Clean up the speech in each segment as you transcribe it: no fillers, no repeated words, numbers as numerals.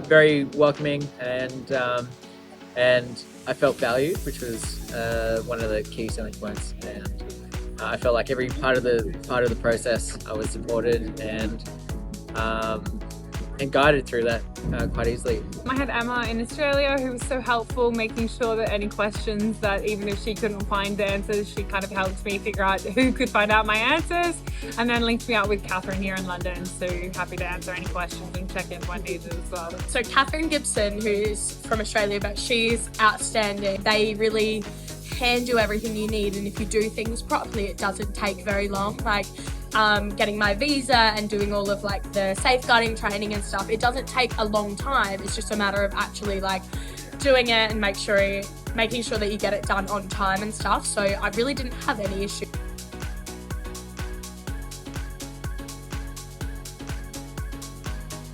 very welcoming, and I felt valued, which was one of the key selling points. And I felt like every part of the process I was supported and guided through that quite easily. I had Emma in Australia who was so helpful, making sure that any questions that even if she couldn't find the answers, she kind of helped me figure out who could find out my answers, and then linked me up with Catherine here in London, so happy to answer any questions and check in when needed as well. So Catherine Gibson, who's from Australia, but she's outstanding. They really hand you everything you need, and if you do things properly, it doesn't take very long. Like getting my visa and doing all of like the safeguarding training and stuff, it doesn't take a long time. It's just a matter of actually like doing it and making sure that you get it done on time and stuff. So I really didn't have any issue.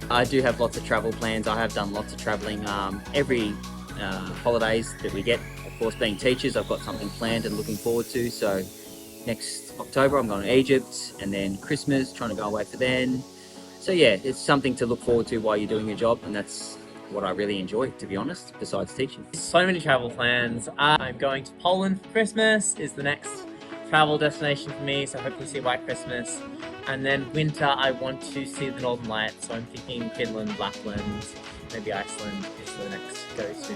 I do have lots of travel plans. I have done lots of travelling. Every holidays that we get, of course, being teachers, I've got something planned and looking forward to. So next October I'm going to Egypt, and then Christmas, trying to go away for then. So yeah, it's something to look forward to while you're doing your job, and that's what I really enjoy, to be honest, besides teaching. So many travel plans. I'm going to Poland for Christmas, is the next travel destination for me, so hopefully see White Christmas. And then winter, I want to see the Northern Lights, so I'm thinking Finland, Lapland, maybe Iceland is the next go-to.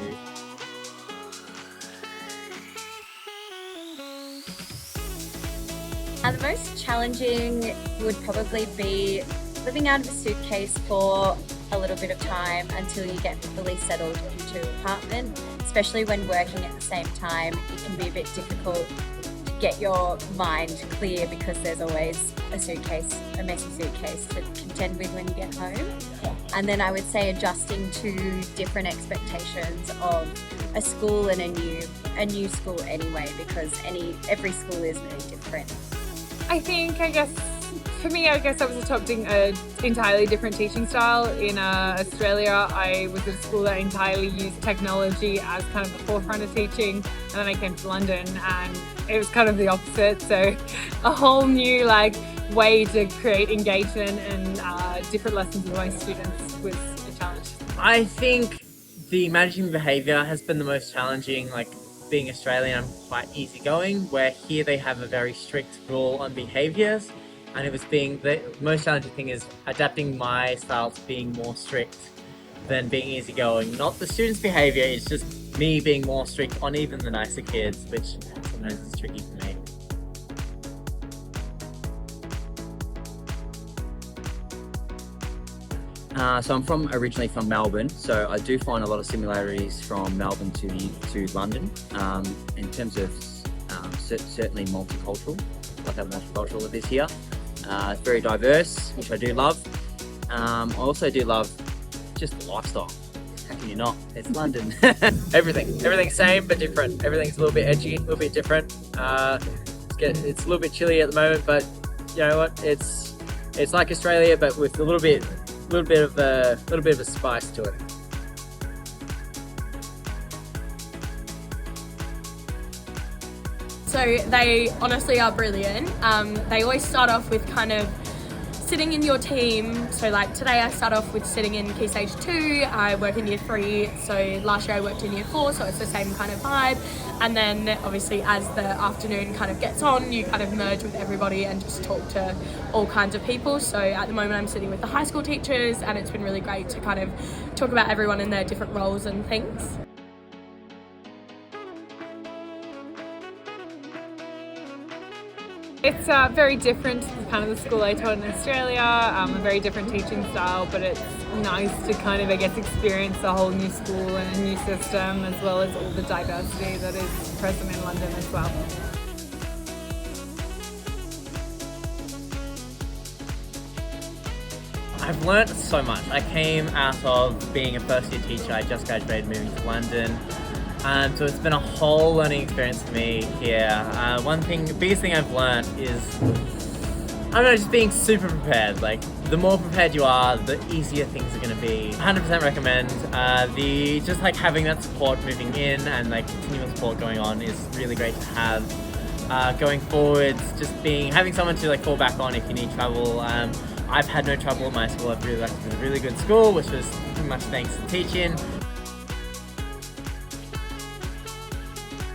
The most challenging would probably be living out of a suitcase for a little bit of time until you get fully settled into an apartment, especially when working at the same time. It can be a bit difficult to get your mind clear because there's always a messy suitcase to contend with when you get home. And then I would say adjusting to different expectations of a school and a new school anyway, because every school is really different. I guess for me, I was adopting an entirely different teaching style. In Australia, I was at a school that entirely used technology as kind of the forefront of teaching, and then I came to London and it was kind of the opposite. So a whole new way to create engagement and different lessons with my students was a challenge. I think the managing behaviour has been the most challenging. Being Australian, I'm quite easygoing, where here they have a very strict rule on behaviours, and the most challenging thing is adapting my style to being more strict than being easygoing. Not the students' behaviour, it's just me being more strict on even the nicer kids, which sometimes is tricky for me. So I'm originally from Melbourne, so I do find a lot of similarities from Melbourne to London in terms of certainly multicultural. Like how multicultural it is here. It's very diverse, which I do love. I also do love just the lifestyle. How can you not? It's London. Everything's same but different. Everything's a little bit edgy, a little bit different. It's a little bit chilly at the moment, but you know what? It's like Australia, but with a little bit of a spice to it. So they honestly are brilliant. They always start off with kind of sitting in your team. So today I start off with sitting in Key Stage 2, I work in Year 3, so last year I worked in Year 4, so it's the same kind of vibe. And then obviously as the afternoon kind of gets on, you kind of merge with everybody and just talk to all kinds of people. So at the moment I'm sitting with the high school teachers, and it's been really great to kind of talk about everyone in their different roles and things. It's very different to the kind of the school I taught in Australia, a very different teaching style, but it's nice to kind of, experience a whole new school and a new system, as well as all the diversity that is present in London as well. I've learnt so much. I came out of being a first year teacher, I just graduated moving to London. So it's been a whole learning experience for me here. The biggest thing I've learned is, just being super prepared. The more prepared you are, the easier things are going to be. 100% recommend. Just having that support moving in and continual support going on is really great to have. Going forwards, having someone to fall back on if you need travel. I've had no trouble at my school. I've really liked it. It's a really good school, which was pretty much thanks to teaching.